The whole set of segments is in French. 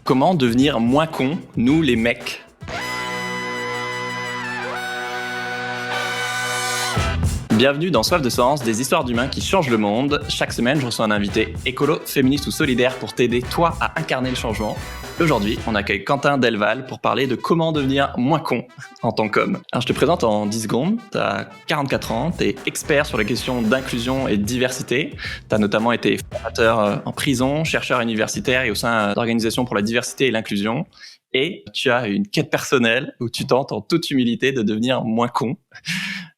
Comment devenir moins con, nous les mecs? Bienvenue dans Soif de Sens, des histoires d'humains qui changent le monde. Chaque semaine, je reçois un invité écolo, féministe ou solidaire pour t'aider, toi, à incarner le changement. Aujourd'hui, on accueille Quentin Delval pour parler de comment devenir moins con en tant qu'homme. Alors, je te présente en 10 secondes. T'as 44 ans, t'es expert sur les questions d'inclusion et de diversité. T'as notamment été formateur en prison, chercheur universitaire et au sein d'organisations pour la diversité et l'inclusion. Et tu as une quête personnelle où tu tentes en toute humilité de devenir moins con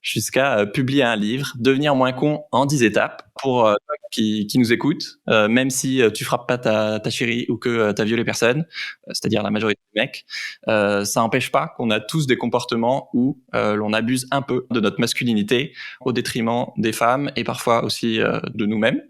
jusqu'à publier un livre, Devenir moins con en 10 étapes. Pour toi qui nous écoute, même si tu frappes pas ta chérie ou que t'as violé personne, c'est-à-dire la majorité des mecs, ça n'empêche pas qu'on a tous des comportements où l'on abuse un peu de notre masculinité au détriment des femmes et parfois aussi de nous-mêmes.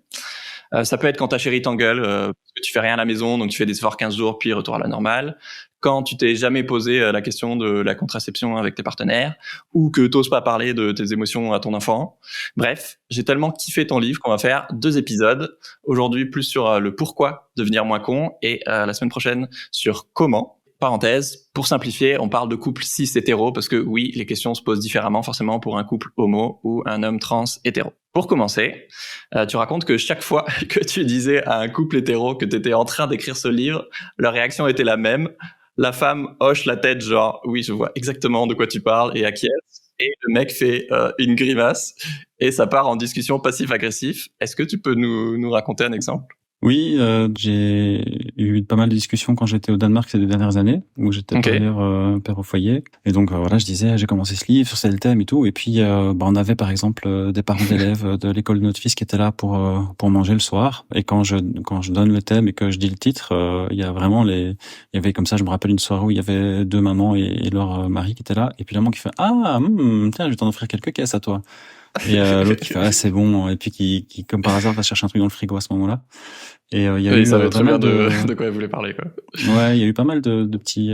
Ça peut être quand ta chérie t'engueule parce que tu fais rien à la maison, donc tu fais des efforts 15 jours, puis retour à la normale. Quand tu t'es jamais posé la question de la contraception avec tes partenaires, ou que t'oses pas parler de tes émotions à ton enfant. Bref, j'ai tellement kiffé ton livre qu'on va faire 2 épisodes. Aujourd'hui, plus sur le pourquoi devenir moins con, et la semaine prochaine sur comment. Parenthèse, pour simplifier, on parle de couple cis hétéro parce que oui, les questions se posent différemment forcément pour un couple homo ou un homme trans hétéro. Pour commencer, tu racontes que chaque fois que tu disais à un couple hétéro que tu étais en train d'écrire ce livre, leur réaction était la même. La femme hoche la tête genre « oui, je vois exactement de quoi tu parles » et acquiesce. Et le mec fait une grimace et ça part en discussion passif-agressif. Est-ce que tu peux nous raconter un exemple ? Oui, j'ai eu pas mal de discussions quand j'étais au Danemark ces 2 dernières années, où j'étais père au foyer. Et donc voilà, je disais, j'ai commencé ce livre sur tel thème et tout. Et puis on avait par exemple des parents d'élèves de l'école de notre fils qui étaient là pour manger le soir. Et quand je donne le thème et que je dis le titre, il y a vraiment il y avait comme ça, je me rappelle une soirée où il y avait 2 mamans et leur mari qui étaient là. Et puis la maman qui fait tiens, je vais t'en offrir quelques caisses à toi. Et l'autre qui fait c'est bon, et puis qui comme par hasard va chercher un truc dans le frigo à ce moment-là. Et il y a eu savait très bien de quoi elle voulait parler, quoi. Ouais, il y a eu pas mal de petits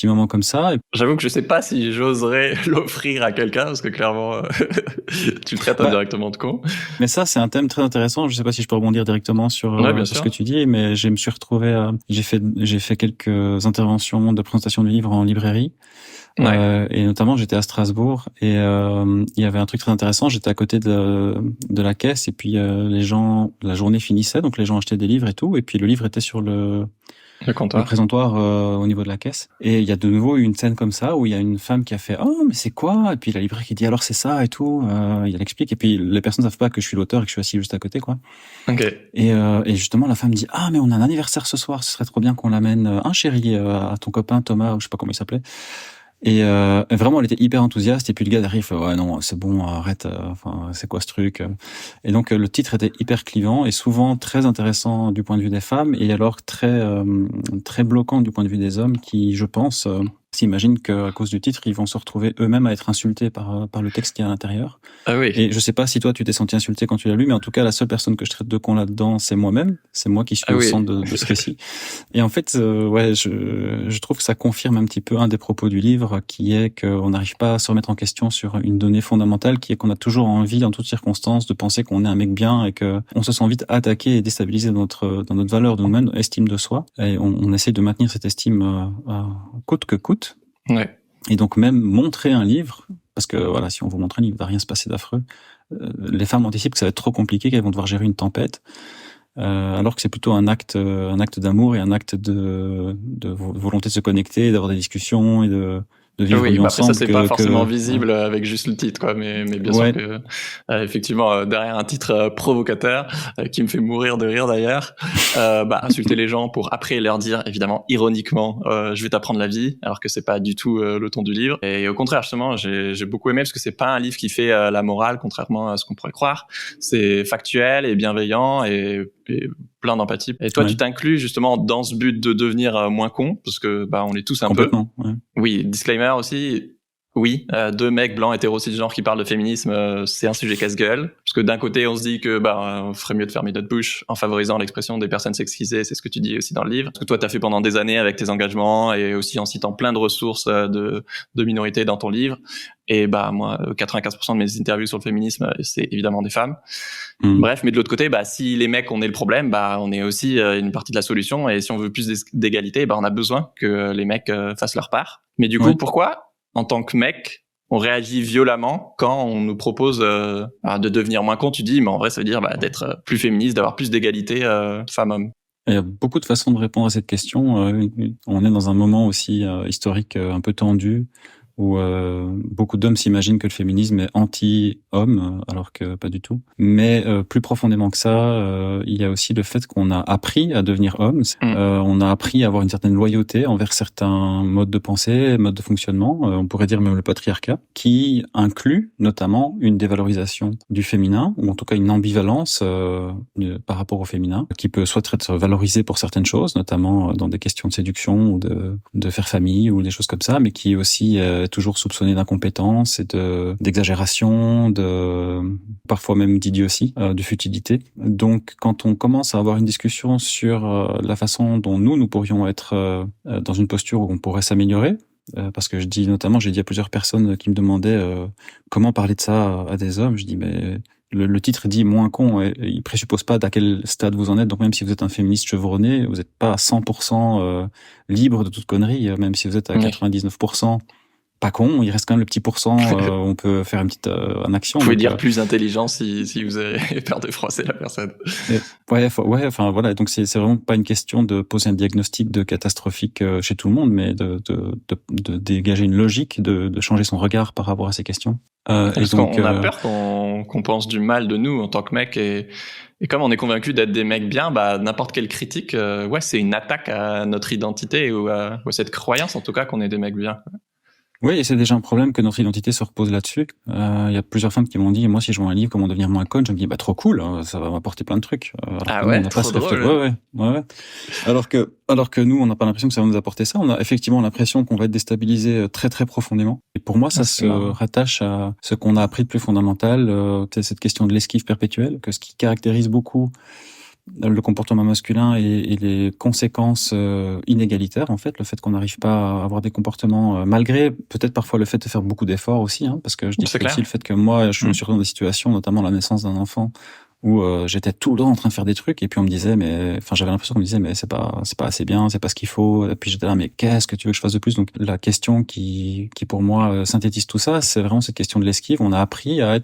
moments comme ça. Et j'avoue que je sais pas si j'oserais l'offrir à quelqu'un parce que clairement tu le traites indirectement de con. Mais ça, c'est un thème très intéressant. Je sais pas si je peux rebondir directement sur ce que tu dis, mais je me suis retrouvé j'ai fait quelques interventions de présentation de livres en librairie. Ouais. Et notamment, j'étais à Strasbourg et il y avait un truc très intéressant. J'étais à côté de la caisse et puis les gens, la journée finissait, donc les gens achetaient des livres et tout. Et puis le livre était sur le présentoir au niveau de la caisse. Et il y a de nouveau une scène comme ça où il y a une femme qui a fait mais c'est quoi? Et puis la libraire qui dit alors c'est ça et tout. Il explique et puis les personnes savent pas que je suis l'auteur et que je suis assis juste à côté, quoi. Okay. Et justement la femme dit mais on a un anniversaire ce soir, ce serait trop bien qu'on l'amène un chéri à ton copain Thomas ou je sais pas comment il s'appelait. Et vraiment elle était hyper enthousiaste et puis le gars derrière il fait ouais non c'est bon arrête c'est quoi ce truc. Et donc le titre était hyper clivant et souvent très intéressant du point de vue des femmes et alors très bloquant du point de vue des hommes qui je pense s'imaginent qu'à cause du titre ils vont se retrouver eux-mêmes à être insultés par le texte qui est à l'intérieur. Ah oui. Et je sais pas si toi tu t'es senti insulté quand tu l'as lu, mais en tout cas la seule personne que je traite de con là-dedans c'est moi-même, c'est moi qui suis au centre de ce récit. Et en fait je trouve que ça confirme un petit peu un des propos du livre qui est qu'on n'arrive pas à se remettre en question sur une donnée fondamentale qui est qu'on a toujours envie en toutes circonstances de penser qu'on est un mec bien et que on se sent vite attaqué et déstabilisé dans notre valeur de nous-mêmes, estime de soi, et on essaie de maintenir cette estime coûte que coûte. Ouais. Et donc même montrer un livre, parce que voilà, si on vous montre un livre, il va rien se passer d'affreux. Les femmes anticipent que ça va être trop compliqué, qu'elles vont devoir gérer une tempête, alors que c'est plutôt un acte d'amour et un acte de volonté de se connecter, d'avoir des discussions et de vivre mieux ensemble. Ça c'est pas forcément visible avec juste le titre, quoi, mais bien sûr que effectivement derrière un titre provocateur qui me fait mourir de rire d'ailleurs, insulter les gens pour après leur dire évidemment ironiquement je vais t'apprendre la vie, alors que c'est pas du tout le ton du livre. Et au contraire justement j'ai beaucoup aimé parce que c'est pas un livre qui fait la morale contrairement à ce qu'on pourrait croire. C'est factuel et bienveillant et plein d'empathie. Et toi, tu t'inclus justement dans ce but de devenir moins con, parce que on est tous un peu. Ouais. Oui, disclaimer aussi. oui, deux mecs blancs hétéros cisgenres qui parlent de féminisme, c'est un sujet casse-gueule. Parce que d'un côté, on se dit que on ferait mieux de fermer notre bouche en favorisant l'expression des personnes sexisées, c'est ce que tu dis aussi dans le livre. Ce que toi, t'as fait pendant des années avec tes engagements et aussi en citant plein de ressources de minorités dans ton livre. Et moi, 95% de mes interviews sur le féminisme, c'est évidemment des femmes. Bref, mais de l'autre côté, si les mecs, on est le problème, on est aussi une partie de la solution. Et si on veut plus d'égalité, on a besoin que les mecs fassent leur part. Mais du coup, pourquoi en tant que mec, on réagit violemment quand on nous propose de devenir moins con? Tu dis, mais en vrai, ça veut dire d'être plus féministe, d'avoir plus d'égalité femmes-hommes. Il y a beaucoup de façons de répondre à cette question. On est dans un moment aussi historique un peu tendu, où beaucoup d'hommes s'imaginent que le féminisme est anti-homme, alors que pas du tout. Mais plus profondément que ça, il y a aussi le fait qu'on a appris à devenir homme. On a appris à avoir une certaine loyauté envers certains modes de pensée, modes de fonctionnement, on pourrait dire même le patriarcat, qui inclut notamment une dévalorisation du féminin, ou en tout cas une ambivalence par rapport au féminin, qui peut soit être valorisé pour certaines choses, notamment dans des questions de séduction ou de faire famille ou des choses comme ça, mais qui est aussi toujours soupçonné d'incompétence et d'exagération, parfois même d'idiotie, de futilité. Donc, quand on commence à avoir une discussion sur la façon dont nous pourrions être dans une posture où on pourrait s'améliorer, parce que j'ai dit à plusieurs personnes qui me demandaient comment parler de ça à des hommes, je dis mais le titre dit moins con, et il présuppose pas d'à quel stade vous en êtes, donc même si vous êtes un féministe chevronné, vous n'êtes pas à 100% libre de toute connerie, même si vous êtes à 99%. Pas con, il reste quand même le petit pourcent, on peut faire une petite en action. Vous pouvez dire plus intelligent si vous avez peur de froisser la personne. Enfin voilà, donc c'est vraiment pas une question de poser un diagnostic de catastrophique chez tout le monde, mais de dégager une logique, de changer son regard par rapport à ces questions. Parce qu'on a peur qu'on pense du mal de nous en tant que mec, et comme on est convaincu d'être des mecs bien, n'importe quelle critique, c'est une attaque à notre identité ou à cette croyance en tout cas qu'on est des mecs bien. Oui, et c'est déjà un problème que notre identité se repose là-dessus. Il y a plusieurs femmes qui m'ont dit, moi, si je vois un livre, comment devenir moins con, je me dis, trop cool, ça va m'apporter plein de trucs. Trop drôle. Ouais. Alors que nous, on n'a pas l'impression que ça va nous apporter ça. On a effectivement l'impression qu'on va être déstabilisé très, très profondément. Et pour moi, ça se rattache à ce qu'on a appris de plus fondamental, cette question de l'esquive perpétuelle, que ce qui caractérise beaucoup le comportement masculin et les conséquences inégalitaires, en fait, le fait qu'on n'arrive pas à avoir des comportements malgré peut-être parfois le fait de faire beaucoup d'efforts aussi, parce que je dis aussi le fait que moi je me suis retrouvé dans des situations, notamment la naissance d'un enfant, où j'étais tout le temps en train de faire des trucs, et puis on me disait j'avais l'impression qu'on me disait mais c'est pas assez bien, c'est pas ce qu'il faut, et puis j'étais là mais qu'est-ce que tu veux que je fasse de plus? Donc la question qui pour moi synthétise tout ça, c'est vraiment cette question de l'esquive. On a appris à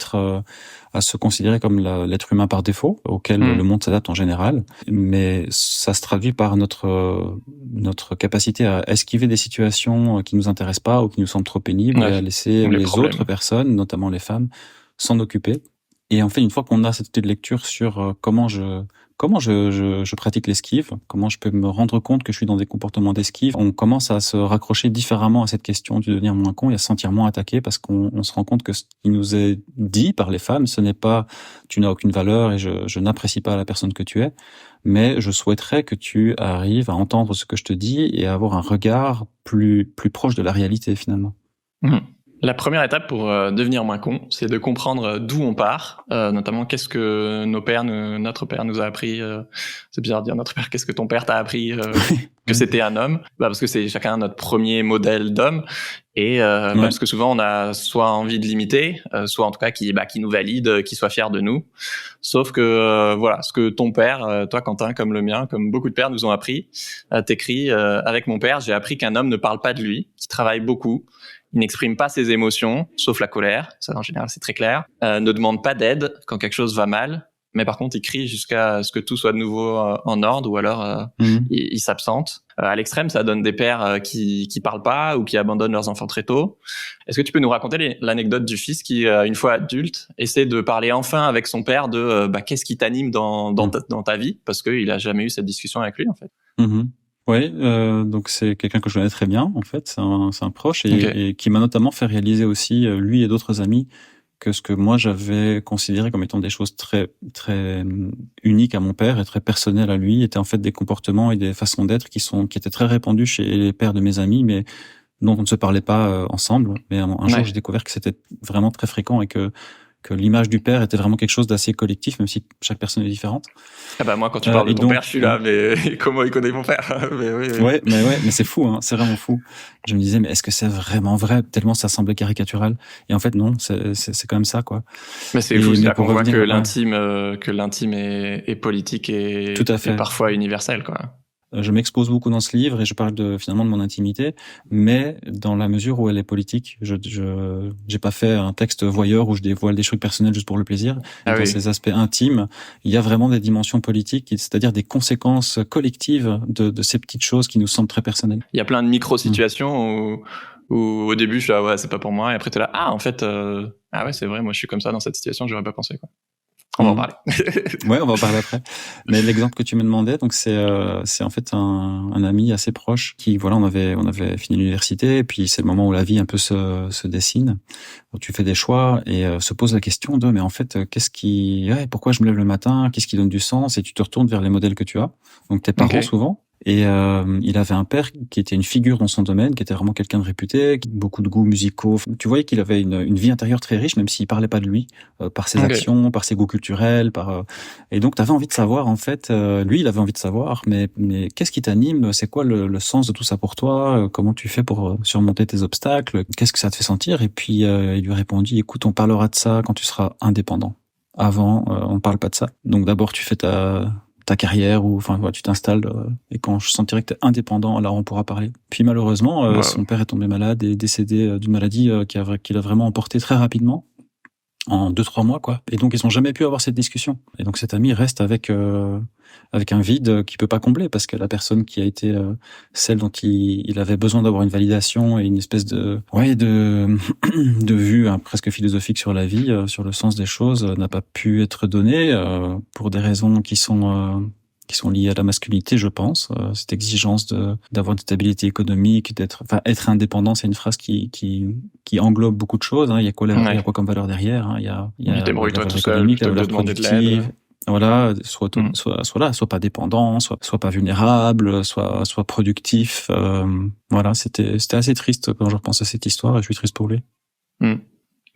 à se considérer comme l'être humain par défaut, auquel le monde s'adapte en général, mais ça se traduit par notre capacité à esquiver des situations qui nous intéressent pas ou qui nous semblent trop pénibles, et à laisser les autres personnes, notamment les femmes, s'en occuper. Et en fait, une fois qu'on a cette de lecture sur comment je pratique l'esquive, comment je peux me rendre compte que je suis dans des comportements d'esquive, on commence à se raccrocher différemment à cette question du devenir moins con et à se sentir moins attaqué, parce qu'on se rend compte que ce qui nous est dit par les femmes, ce n'est pas tu n'as aucune valeur et je n'apprécie pas la personne que tu es, mais je souhaiterais que tu arrives à entendre ce que je te dis et à avoir un regard plus proche de la réalité finalement. La première étape pour devenir moins con, c'est de comprendre d'où on part, notamment qu'est-ce que notre père nous a appris. C'est bizarre de dire notre père, qu'est-ce que ton père t'a appris que c'était un homme, parce que c'est chacun notre premier modèle d'homme, et parce que souvent on a soit envie de l'imiter, soit en tout cas qui nous valide, qui soit fier de nous. Sauf que ce que ton père, toi Quentin, comme le mien, comme beaucoup de pères nous ont appris, t'écris avec mon père, j'ai appris qu'un homme ne parle pas de lui, qu'il travaille beaucoup. Il n'exprime pas ses émotions, sauf la colère, ça en général c'est très clair. Ne demande pas d'aide quand quelque chose va mal, mais par contre il crie jusqu'à ce que tout soit de nouveau en ordre, ou alors il s'absente. À l'extrême, ça donne des pères qui parlent pas ou qui abandonnent leurs enfants très tôt. Est-ce que tu peux nous raconter l'anecdote du fils qui, une fois adulte, essaie de parler enfin avec son père de qu'est-ce qui t'anime dans ta vie, parce qu'il a jamais eu cette discussion avec lui en fait. Oui, donc c'est quelqu'un que je connais très bien en fait, c'est un proche, et qui m'a notamment fait réaliser aussi, lui et d'autres amis, que ce que moi j'avais considéré comme étant des choses très très uniques à mon père et très personnelles à lui étaient en fait des comportements et des façons d'être qui étaient très répandus chez les pères de mes amis, mais dont on ne se parlait pas ensemble. Mais un jour, j'ai découvert que c'était vraiment très fréquent et que l'image du père était vraiment quelque chose d'assez collectif, même si chaque personne est différente. Ah bah moi, quand tu parles de ton père, je suis là, mais comment il connaît mon père? Oui. Ouais, mais c'est fou, hein, c'est vraiment fou. Je me disais, mais est-ce que c'est vraiment vrai? Tellement ça semblait caricatural. Et en fait, non, c'est quand même ça, quoi. Mais c'est fou, c'est là qu'on voit que l'intime est politique et parfois universel, quoi. Je m'expose beaucoup dans ce livre et je parle finalement de mon intimité, mais dans la mesure où elle est politique. J'ai pas fait un texte voyeur où je dévoile des trucs personnels juste pour le plaisir. Dans ces aspects intimes, il y a vraiment des dimensions politiques, c'est-à-dire des conséquences collectives de ces petites choses qui nous semblent très personnelles. Il y a plein de micro-situations où au début je suis là, ouais, c'est pas pour moi, et après t'es là, en fait, c'est vrai, moi je suis comme ça dans cette situation, j'aurais pas pensé, quoi. On va en parler. Ouais, on va en parler après. Mais l'exemple que tu me demandais, donc c'est en fait un ami assez proche qui, voilà, on avait fini l'université, et puis c'est le moment où la vie un peu se dessine. Donc, tu fais des choix et se pose la question de, mais en fait, pourquoi je me lève le matin? Qu'est-ce qui donne du sens? Et tu te retournes vers les modèles que tu as. Donc tes parents souvent. Et il avait un père qui était une figure dans son domaine, qui était vraiment quelqu'un de réputé, beaucoup de goûts musicaux. Tu voyais qu'il avait une vie intérieure très riche, même s'il parlait pas de lui, par ses actions, par ses goûts culturels, et donc tu avais envie de savoir, en fait, lui il avait envie de savoir, mais qu'est-ce qui t'anime? C'est quoi le sens de tout ça pour toi? Comment tu fais pour surmonter tes obstacles? Qu'est-ce que ça te fait sentir? Et puis il lui répondit, écoute, on parlera de ça quand tu seras indépendant. Avant, on parle pas de ça. Donc d'abord tu fais ta carrière ou tu t'installes et quand je sentirai que t'es indépendant, là on pourra parler. Puis malheureusement son père est tombé malade et décédé d'une maladie qu'il a vraiment emporté très rapidement en 2-3 mois, quoi. Et donc ils ont jamais pu avoir cette discussion. Et donc cet ami reste avec un vide qu'il peut pas combler parce que la personne qui a été celle dont il avait besoin d'avoir une validation et une espèce de vue presque philosophique sur la vie, sur le sens des choses, n'a pas pu être donnée pour des raisons qui sont liées à la masculinité, je pense. Cette exigence d'avoir une stabilité économique, être indépendant, c'est une phrase qui englobe beaucoup de choses. Hein. Il y a quoi comme valeur derrière? Hein. Il y a débrouille-toi tout seul, plutôt que de demander de l'aide. Voilà, sois pas dépendant, sois pas vulnérable, sois productif. Voilà, c'était assez triste quand je repense à cette histoire et je suis triste pour lui.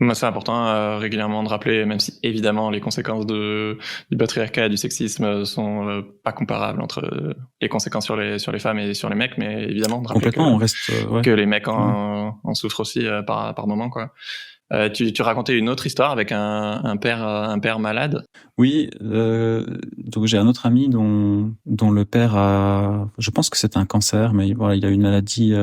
Moi, c'est important régulièrement de rappeler, même si évidemment les conséquences du patriarcat et du sexisme sont pas comparables entre les conséquences sur les femmes et sur les mecs, mais évidemment de rappeler que les mecs en souffrent aussi par moment, quoi. Tu racontais une autre histoire avec un père malade. Oui, donc j'ai un autre ami dont le père je pense que c'est un cancer, mais voilà, il a une maladie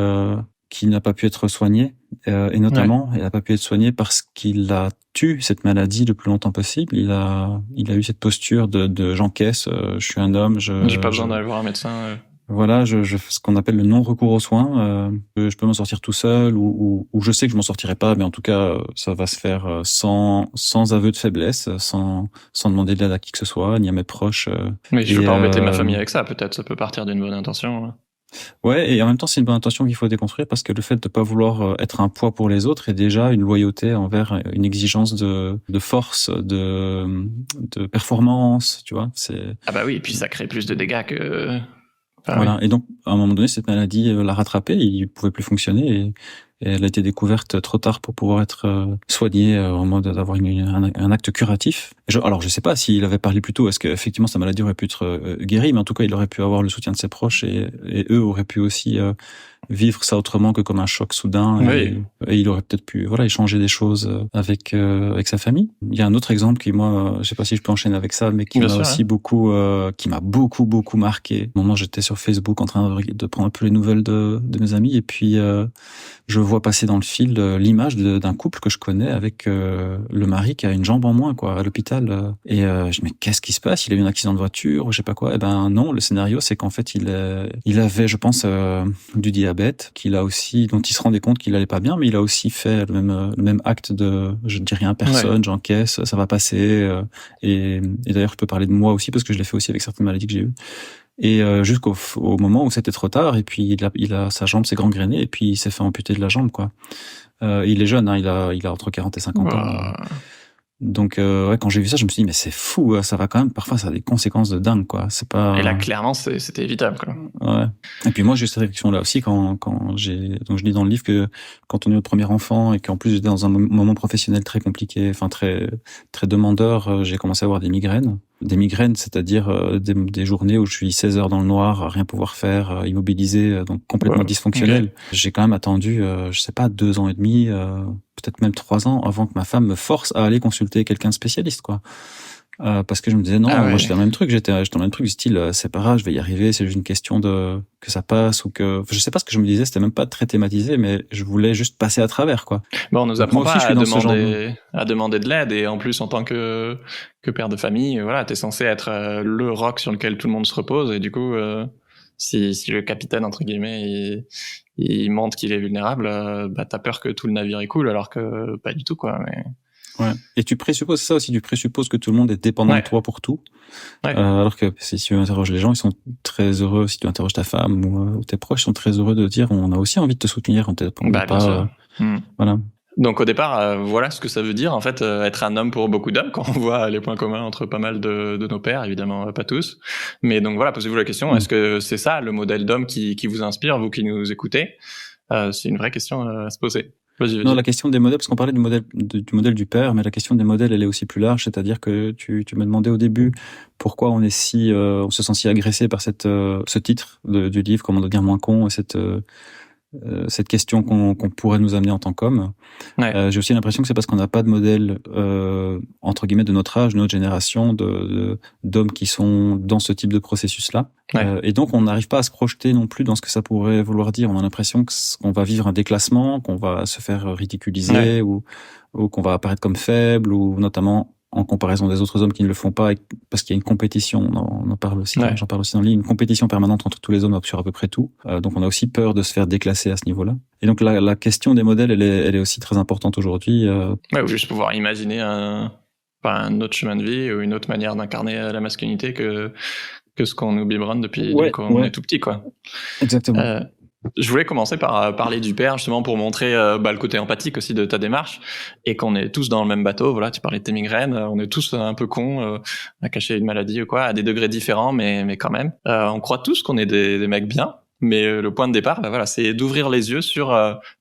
qui n'a pas pu être soignée, et notamment, il n'a pas pu être soigné parce qu'il a tué cette maladie le plus longtemps possible. Il a eu cette posture de j'encaisse, je suis un homme, j'ai pas besoin d'aller voir un médecin. Voilà, ce qu'on appelle le non-recours aux soins. Je peux m'en sortir tout seul ou je sais que je m'en sortirai pas, mais en tout cas, ça va se faire sans aveu de faiblesse, sans demander de l'aide à qui que ce soit, ni à mes proches. Mais je veux pas embêter ma famille avec ça. Peut-être ça peut partir d'une bonne intention. Ouais, et en même temps, c'est une bonne intention qu'il faut déconstruire parce que le fait de pas vouloir être un poids pour les autres est déjà une loyauté envers une exigence de force, de performance, tu vois. Ah bah oui, et puis ça crée plus de dégâts que... Voilà. Et donc, à un moment donné, cette maladie l'a rattrapé, il pouvait plus fonctionner et elle a été découverte trop tard pour pouvoir être soignée en mode d'avoir un acte curatif. Alors, je sais pas s'il avait parlé plus tôt, est-ce qu'effectivement sa maladie aurait pu être guérie, mais en tout cas, il aurait pu avoir le soutien de ses proches et eux auraient pu aussi vivre ça autrement que comme un choc soudain. Oui. Et il aurait peut-être pu, échanger des choses avec sa famille. Il y a un autre exemple qui, moi, je sais pas si je peux enchaîner avec ça, mais qui m'a aussi beaucoup marqué. Au moment où j'étais sur Facebook en train de prendre un peu les nouvelles de mes amis, et puis je vois passer dans le fil l'image d'un couple que je connais avec le mari qui a une jambe en moins, quoi, à l'hôpital. Et je dis, mais qu'est-ce qui se passe? Il a eu un accident de voiture ou je sais pas quoi. Eh ben non, le scénario, c'est qu'en fait, il avait, je pense, du diabète, dont il se rendait compte qu'il allait pas bien, mais il a aussi fait le même acte de je ne dis rien à personne, j'encaisse, ça va passer. Et d'ailleurs, je peux parler de moi aussi parce que je l'ai fait aussi avec certaines maladies que j'ai eues. Et jusqu'au moment où c'était trop tard, et puis sa jambe s'est gangrénée, et puis il s'est fait amputer de la jambe, quoi. Il est jeune, hein, il a entre 40 et 50 ans. Donc quand j'ai vu ça, je me suis dit mais c'est fou, ça va quand même parfois ça a des conséquences de dingue quoi. C'est pas. Et là clairement c'était évitable quoi. Ouais. Et puis moi j'ai eu cette réflexion là aussi quand je dis dans le livre que quand on est au premier enfant et qu'en plus j'étais dans un moment professionnel très compliqué, enfin très très demandeur, j'ai commencé à avoir des migraines. Des migraines, c'est-à-dire des journées où je suis 16 heures dans le noir, à rien pouvoir faire, immobilisé, donc complètement dysfonctionnel. Okay. J'ai quand même attendu, je sais pas, 2 ans et demi, peut-être même 3 ans avant que ma femme me force à aller consulter quelqu'un de spécialiste, quoi. Parce que je me disais non, moi j'étais dans le même truc, j'étais dans le même truc du style c'est pas grave, je vais y arriver, c'est juste une question de que ça passe ou que je sais pas ce que je me disais, c'était même pas très thématisé, mais je voulais juste passer à travers quoi. Bon, on nous apprend pas à demander de l'aide et en plus en tant que père de famille, voilà, t'es censé être le roc sur lequel tout le monde se repose et du coup si le capitaine entre guillemets il montre qu'il est vulnérable, bah t'as peur que tout le navire il coule alors que pas du tout quoi. Mais ouais. Et tu présupposes, c'est ça aussi, tu présupposes que tout le monde est dépendant de toi pour tout. Ouais. Alors que si tu interroges les gens, ils sont très heureux, si tu interroges ta femme ou tes proches, ils sont très heureux de dire on a aussi envie de te soutenir, bien sûr. Voilà. Donc au départ, voilà ce que ça veut dire en fait être un homme pour beaucoup d'hommes quand on voit les points communs entre pas mal de nos pères, évidemment pas tous. Mais donc voilà, posez-vous la question, est-ce que c'est ça le modèle d'homme qui vous inspire, vous qui nous écoutez? C'est une vraie question à se poser. Vas-y. Non, la question des modèles, parce qu'on parlait du modèle du père, mais la question des modèles, elle est aussi plus large, c'est-à-dire que tu me demandais au début pourquoi on se sent si agressé par ce titre du livre, comment devenir moins con, et cette question qu'on pourrait nous amener en tant qu'homme. Ouais. J'ai aussi l'impression que c'est parce qu'on n'a pas de modèle entre guillemets de notre âge, de notre génération, d'hommes qui sont dans ce type de processus-là. Ouais. Et donc on n'arrive pas à se projeter non plus dans ce que ça pourrait vouloir dire. On a l'impression qu'on va vivre un déclassement, qu'on va se faire ridiculiser ou qu'on va apparaître comme faible, ou notamment en comparaison des autres hommes qui ne le font pas, parce qu'il y a une compétition, on en parle aussi, j'en parle aussi dans le livre, une compétition permanente entre tous les hommes sur à peu près tout. Donc on a aussi peur de se faire déclasser à ce niveau-là. Et donc la question des modèles, elle est aussi très importante aujourd'hui. Ouais, ou juste pouvoir imaginer un autre chemin de vie ou une autre manière d'incarner la masculinité que ce qu'on nous biberonne depuis qu'on est tout petit, quoi. Exactement. Je voulais commencer par parler du père, justement, pour montrer le côté empathique aussi de ta démarche, et qu'on est tous dans le même bateau. Voilà, tu parlais de tes migraines, on est tous un peu cons, à cacher une maladie ou quoi, à des degrés différents, mais quand même. On croit tous qu'on est des mecs bien, mais le point de départ, voilà, c'est d'ouvrir les yeux sur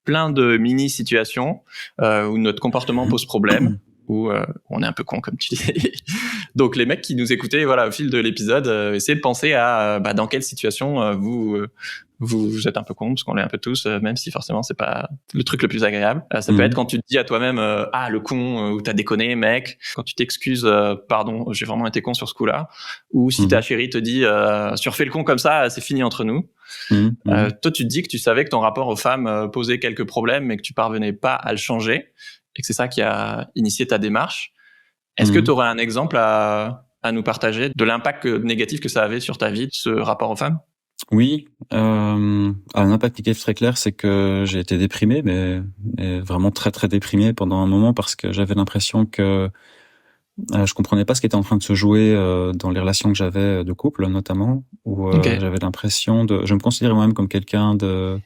plein de mini-situations où notre comportement pose problème, où on est un peu con, comme tu dis. Donc les mecs qui nous écoutaient, voilà, au fil de l'épisode, essayez de penser à dans quelle situation vous êtes un peu con, parce qu'on l'est un peu tous, même si forcément c'est pas le truc le plus agréable. Ça peut être quand tu te dis à toi-même le con, ou t'as déconné mec, quand tu t'excuses pardon, j'ai vraiment été con sur ce coup-là, ou si ta chérie te dit tu refais le con comme ça, c'est fini entre nous. Toi tu te dis que tu savais que ton rapport aux femmes posait quelques problèmes, mais que tu parvenais pas à le changer, et que c'est ça qui a initié ta démarche. Est-ce que tu aurais un exemple à nous partager de l'impact négatif que ça avait sur ta vie, ce rapport aux femmes? Oui, un impact négatif très clair, c'est que j'ai été déprimé, mais vraiment très très déprimé pendant un moment, parce que j'avais l'impression que je comprenais pas ce qui était en train de se jouer dans les relations que j'avais de couple, notamment, où j'avais l'impression je me considérais moi-même comme quelqu'un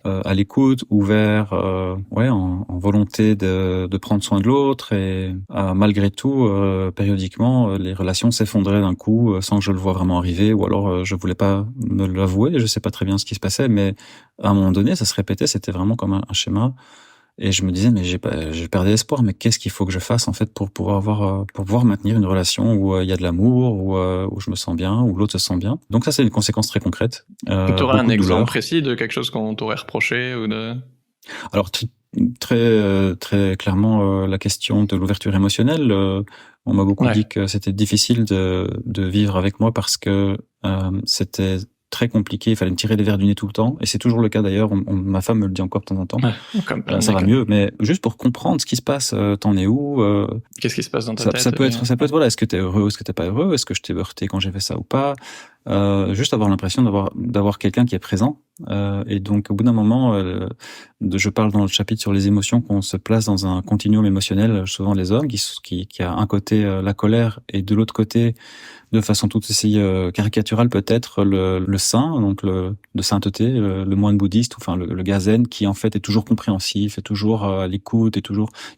à l'écoute, ouvert, en volonté de prendre soin de l'autre, et malgré tout, périodiquement, les relations s'effondraient d'un coup sans que je le voie vraiment arriver, ou alors je voulais pas me l'avouer, je sais pas très bien ce qui se passait, mais à un moment donné, ça se répétait, c'était vraiment comme un schéma. Et je me disais, mais j'ai perdu espoir, mais qu'est-ce qu'il faut que je fasse, en fait, pour pouvoir maintenir une relation où il y a de l'amour, où je me sens bien, où l'autre se sent bien. Donc ça, c'est une conséquence très concrète. Tu aurais un exemple précis de quelque chose qu'on t'aurait reproché ou de... Alors, très, très clairement, la question de l'ouverture émotionnelle, on m'a beaucoup dit que c'était difficile de vivre avec moi parce que, c'était très compliqué, il fallait me tirer les verres du nez tout le temps, et c'est toujours le cas d'ailleurs, ma femme me le dit encore de temps en temps. Ça va mieux, mais juste pour comprendre ce qui se passe, t'en es où, qu'est-ce qui se passe dans ta tête? Ça peut être voilà, est-ce que t'es heureux, est-ce que t'es pas heureux, est-ce que je t'ai heurté quand j'ai fait ça ou pas, juste avoir l'impression d'avoir quelqu'un qui est présent. Et donc, au bout d'un moment, je parle dans le chapitre sur les émotions, qu'on se place dans un continuum émotionnel, souvent les hommes, qui a un côté la colère, et de l'autre côté, de façon tout aussi caricaturale peut-être, le saint, donc de sainteté, le moine bouddhiste, enfin le gazen, qui en fait est toujours compréhensif, est toujours à l'écoute,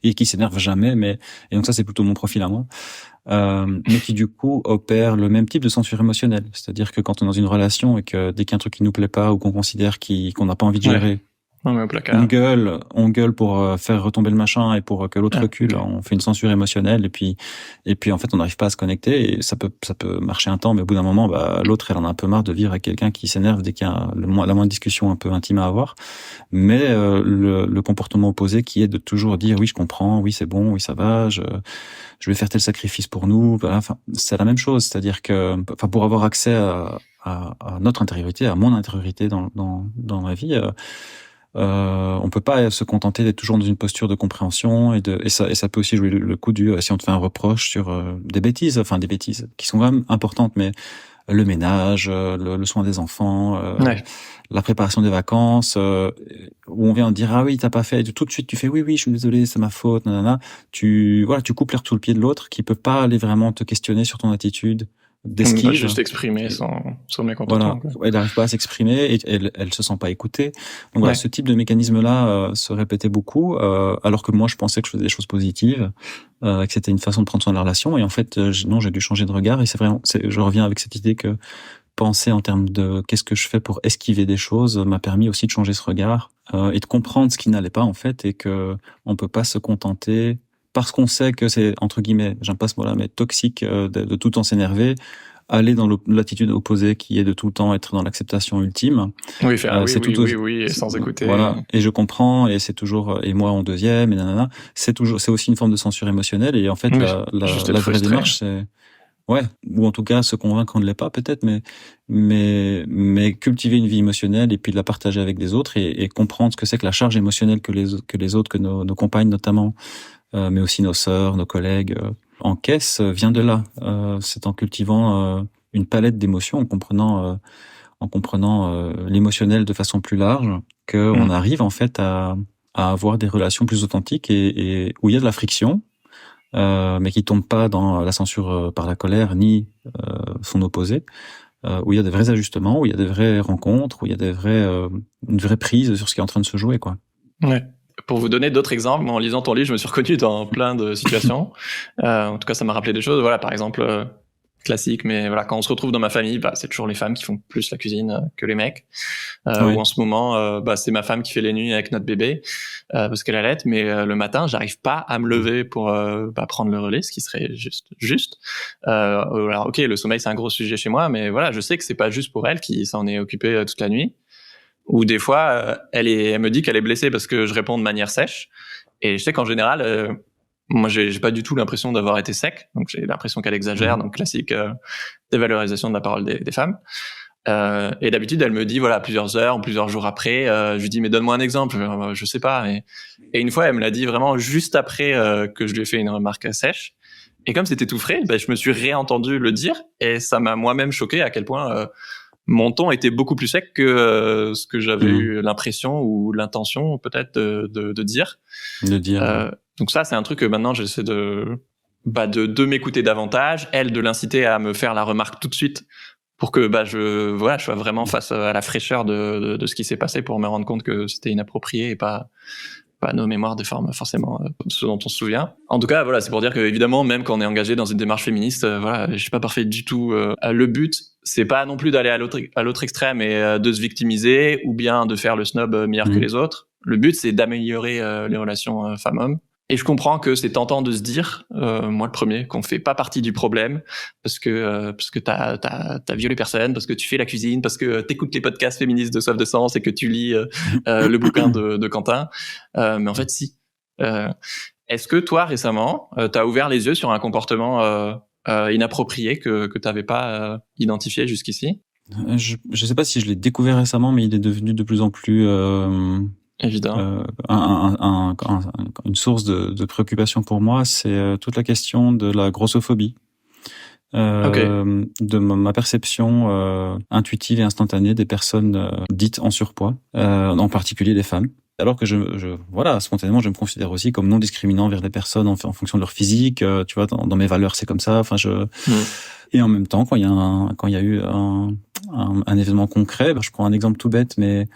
et qui s'énerve jamais. Et donc ça, c'est plutôt mon profil à moi. Mais qui du coup opère le même type de censure émotionnelle. C'est-à-dire que quand on est dans une relation et que dès qu'il y a un truc qui nous plaît pas ou qu'on considère qu'on n'a pas envie de gérer, on gueule pour faire retomber le machin et pour que l'autre recule. On fait une censure émotionnelle et puis en fait on n'arrive pas à se connecter, et ça peut marcher un temps, mais au bout d'un moment, l'autre elle en a un peu marre de vivre avec quelqu'un qui s'énerve dès qu'il y a la moindre discussion un peu intime à avoir. Mais le comportement opposé qui est de toujours dire oui je comprends, oui c'est bon, oui ça va, je vais faire tel sacrifice pour nous. Enfin, c'est la même chose, c'est-à-dire que, pour avoir accès à notre intériorité, à mon intériorité dans ma vie, on peut pas se contenter d'être toujours dans une posture de compréhension et ça peut aussi jouer le coup du si on te fait un reproche sur des bêtises qui sont quand même importantes, mais le ménage, le soin des enfants, la préparation des vacances, où on vient dire ah oui t'as pas fait, tout de suite tu fais oui je suis désolé, c'est ma faute, nanana. Tu coupes l'herbe sous le pied de l'autre qui peut pas aller vraiment te questionner sur ton attitude d'esquive. Pas juste exprimer sans mécontentement. Voilà, elle n'arrive pas à s'exprimer et elle se sent pas écoutée. Donc voilà, ce type de mécanisme-là se répétait beaucoup, alors que moi je pensais que je faisais des choses positives, que c'était une façon de prendre soin de la relation. Et en fait, non, j'ai dû changer de regard. Et je reviens avec cette idée que penser en termes de qu'est-ce que je fais pour esquiver des choses m'a permis aussi de changer ce regard et de comprendre ce qui n'allait pas en fait, et que on peut pas se contenter parce qu'on sait que c'est, entre guillemets, j'aime pas ce mot-là, mais toxique, de tout le temps s'énerver, aller dans l'attitude opposée qui est de tout le temps être dans l'acceptation ultime. Oui, faire oui, et sans écouter. Voilà. Et je comprends, et c'est toujours, et moi en deuxième, et nanana. C'est aussi une forme de censure émotionnelle, et en fait, la vraie démarche, c'est, ou en tout cas se convaincre qu'on ne l'est pas peut-être, mais cultiver une vie émotionnelle et puis de la partager avec des autres et comprendre ce que c'est que la charge émotionnelle que les autres, que nos compagnes notamment, mais aussi nos sœurs, nos collègues encaissent, vient de là. C'est en cultivant une palette d'émotions, en comprenant l'émotionnel de façon plus large, qu'on arrive en fait à avoir des relations plus authentiques et où il y a de la friction, mais qui tombe pas dans la censure par la colère ni son opposé, où il y a des vrais ajustements, où il y a des vraies rencontres, où il y a une vraie prise sur ce qui est en train de se jouer, quoi. Ouais. Pour vous donner d'autres exemples, en lisant ton livre, je me suis reconnu dans plein de situations. En tout cas, ça m'a rappelé des choses. Voilà, par exemple, classique, mais voilà, quand on se retrouve dans ma famille, c'est toujours les femmes qui font plus la cuisine que les mecs. Ou en ce moment, c'est ma femme qui fait les nuits avec notre bébé parce qu'elle allaite, mais le matin, j'arrive pas à me lever pour prendre le relais, ce qui serait juste. Alors, ok, le sommeil c'est un gros sujet chez moi, mais voilà, je sais que c'est pas juste pour elle qui s'en est occupée toute la nuit. Ou des fois, elle me dit qu'elle est blessée parce que je réponds de manière sèche. Et je sais qu'en général, moi, j'ai pas du tout l'impression d'avoir été sec. Donc, j'ai l'impression qu'elle exagère. Donc, classique dévalorisation de la parole des femmes. Et d'habitude, elle me dit, voilà, plusieurs heures ou plusieurs jours après, je lui dis, mais donne-moi un exemple. Je sais pas. Et une fois, elle me l'a dit vraiment juste après que je lui ai fait une remarque sèche. Et comme c'était tout frais, je me suis réentendu le dire. Et ça m'a moi-même choqué à quel point mon ton était beaucoup plus sec que ce que j'avais eu l'impression ou l'intention peut-être de dire. Donc ça, c'est un truc que maintenant j'essaie de m'écouter davantage, elle de l'inciter à me faire la remarque tout de suite pour que je sois vraiment face à la fraîcheur de ce qui s'est passé pour me rendre compte que c'était inapproprié et pas nos mémoires déforment forcément ce dont on se souvient. En tout cas, voilà, c'est pour dire que évidemment, même quand on est engagé dans une démarche féministe, je suis pas parfait du tout. Le but, c'est pas non plus d'aller à l'autre extrême et de se victimiser ou bien de faire le snob meilleur que les autres. Le but, c'est d'améliorer les relations femmes-hommes. Et je comprends que c'est tentant de se dire, moi le premier, qu'on fait pas partie du problème parce que t'as violé personne, parce que tu fais la cuisine, parce que t'écoutes les podcasts féministes de Soif de Sens et que tu lis le bouquin de Quentin. Mais en fait, si. Est-ce que toi récemment, t'as ouvert les yeux sur un comportement inapproprié que t'avais pas identifié jusqu'ici? Je sais pas si je l'ai découvert récemment, mais il est devenu de plus en plus évident. Une source de préoccupation pour moi, c'est toute la question de la grossophobie. de ma perception intuitive et instantanée des personnes dites en surpoids, en particulier les femmes. Alors que voilà, spontanément, je me considère aussi comme non discriminant vers des personnes en fonction de leur physique. Tu vois, dans mes valeurs, c'est comme ça. Enfin, Et en même temps, quand il y a eu un événement concret, je prends un exemple tout bête, mais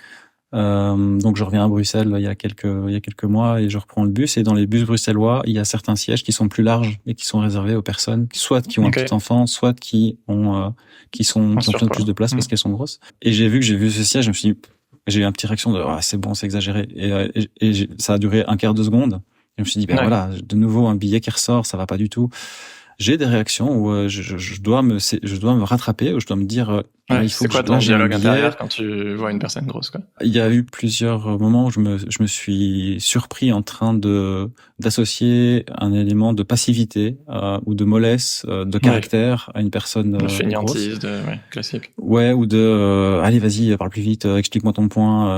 donc je reviens à Bruxelles il y a quelques mois et je reprends le bus, et dans les bus bruxellois, il y a certains sièges qui sont plus larges et qui sont réservés aux personnes soit qui ont un petit enfant, soit qui ont plus de place parce qu'elles sont grosses. Et j'ai vu ce siège, je me suis dit, j'ai eu une petite réaction de c'est bon, c'est exagéré, et ça a duré un quart de seconde. Et je me suis dit voilà, de nouveau un billet qui ressort, ça va pas du tout. J'ai des réactions où je dois me rattraper, où je dois me dire il faut. C'est quoi ton dialogue intérieur quand tu vois une personne grosse, quoi? Il y a eu plusieurs moments où je me suis surpris en train d'associer un élément de passivité ou de mollesse de caractère à une personne de fainéantise, classique. Ouais, ou de allez, vas-y, parle plus vite, explique-moi ton point,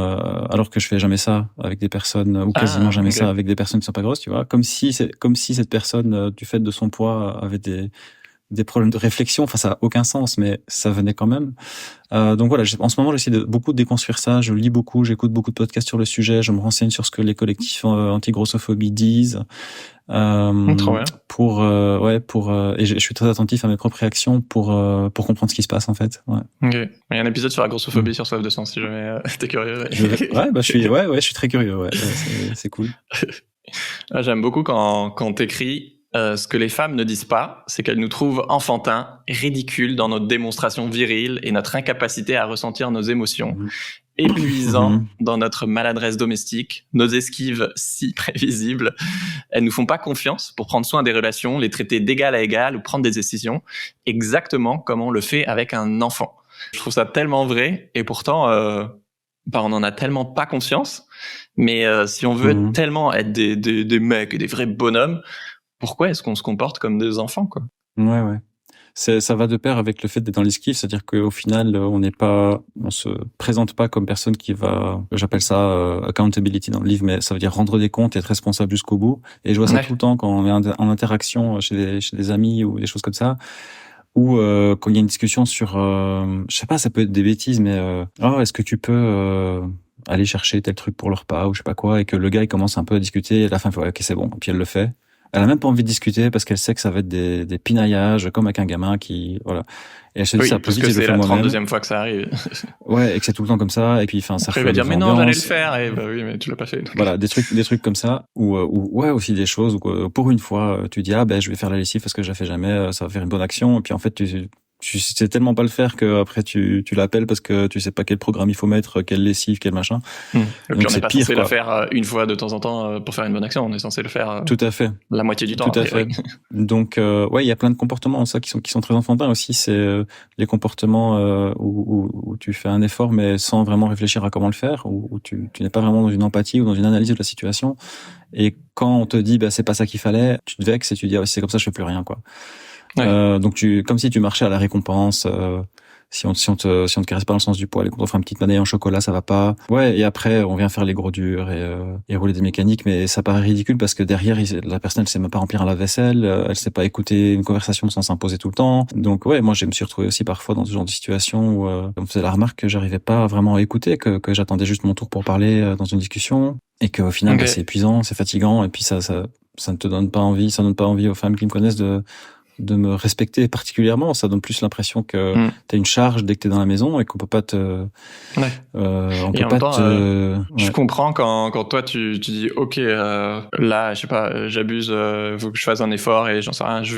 alors que je fais jamais ça avec des personnes, ou quasiment jamais ça avec des personnes qui sont pas grosses, tu vois, comme si cette personne, du fait de son poids, avait des problèmes de réflexion. Enfin, ça a aucun sens, mais ça venait quand même. Donc voilà, en ce moment, j'essaie de beaucoup déconstruire ça. Je lis beaucoup, j'écoute beaucoup de podcasts sur le sujet. Je me renseigne sur ce que les collectifs anti-grossophobie disent. Trop bien. Et je suis très attentif à mes propres réactions pour comprendre ce qui se passe, en fait. Ouais. Ok. Il y a un épisode sur la grossophobie sur Soif de Sens, si jamais t'es curieux. Je suis très curieux. Ouais, c'est cool. J'aime beaucoup quand t'écris. Ce que les femmes ne disent pas, c'est qu'elles nous trouvent enfantins, ridicules dans notre démonstration virile et notre incapacité à ressentir nos émotions, épuisants dans notre maladresse domestique, nos esquives si prévisibles. Elles nous font pas confiance pour prendre soin des relations, les traiter d'égal à égal ou prendre des décisions, exactement comme on le fait avec un enfant. Je trouve ça tellement vrai, et pourtant, on en a tellement pas conscience. Mais si on veut tellement être des mecs et des vrais bonhommes, pourquoi est-ce qu'on se comporte comme des enfants, quoi? Ouais. Ça va de pair avec le fait d'être dans l'esquive, c'est-à-dire qu'au final, on se présente pas comme personne qui va, j'appelle ça accountability dans le livre, mais ça veut dire rendre des comptes et être responsable jusqu'au bout. Et je vois ça tout le temps quand on est en interaction chez des amis ou des choses comme ça, ou quand il y a une discussion sur, je sais pas, ça peut être des bêtises, mais est-ce que tu peux aller chercher tel truc pour le repas ou je sais pas quoi, et que le gars il commence un peu à discuter, et à la fin il fait ok, c'est bon, et puis elle le fait. Elle a même pas envie de discuter parce qu'elle sait que ça va être des pinaillages, comme avec un gamin qui, voilà. Et elle se dit ça parce que c'est la 32e fois que ça arrive. Ouais, et que c'est tout le temps comme ça, et puis, ça après, il va dire, mais non, j'allais le faire, et oui, mais tu l'as pas fait. Donc. Voilà, des trucs comme ça, ou aussi des choses où, pour une fois, tu dis, je vais faire la lessive parce que je la fais jamais, ça va faire une bonne action, et puis en fait, tu sais tellement pas le faire que après tu l'appelles parce que tu sais pas quel programme il faut mettre, quelle lessive, quel machin. Et puis on n'est pas censé le faire une fois de temps en temps pour faire une bonne action, on est censé le faire tout à fait la moitié du temps. Tout à fait. Donc il y a plein de comportements ça qui sont très enfantins aussi, c'est les comportements où tu fais un effort mais sans vraiment réfléchir à comment le faire, où tu n'es pas vraiment dans une empathie ou dans une analyse de la situation, et quand on te dit c'est pas ça qu'il fallait, tu te vexes et tu dis c'est comme ça je fais plus rien, quoi. Ouais. Donc comme si tu marchais à la récompense, si on te caresse pas dans le sens du poil et qu'on t'offre une petite manette en chocolat, ça va pas. Ouais, et après on vient faire les gros durs et rouler des mécaniques, mais ça paraît ridicule parce que derrière la personne elle sait même pas remplir un lave-vaisselle, elle sait pas écouter une conversation sans s'imposer tout le temps. Donc moi je me suis retrouvé aussi parfois dans ce genre de situation où on me faisait la remarque que j'arrivais pas vraiment à écouter, que j'attendais juste mon tour pour parler dans une discussion, et qu'au final c'est épuisant, c'est fatigant, et puis ça ne te donne pas envie, ça donne pas envie aux femmes qui me connaissent de me respecter particulièrement. Ça donne plus l'impression que t'as une charge dès que t'es dans la maison et qu'on peut pas te je comprends quand toi tu dis ok, là je sais pas, j'abuse, faut que je fasse un effort et j'en sais rien, je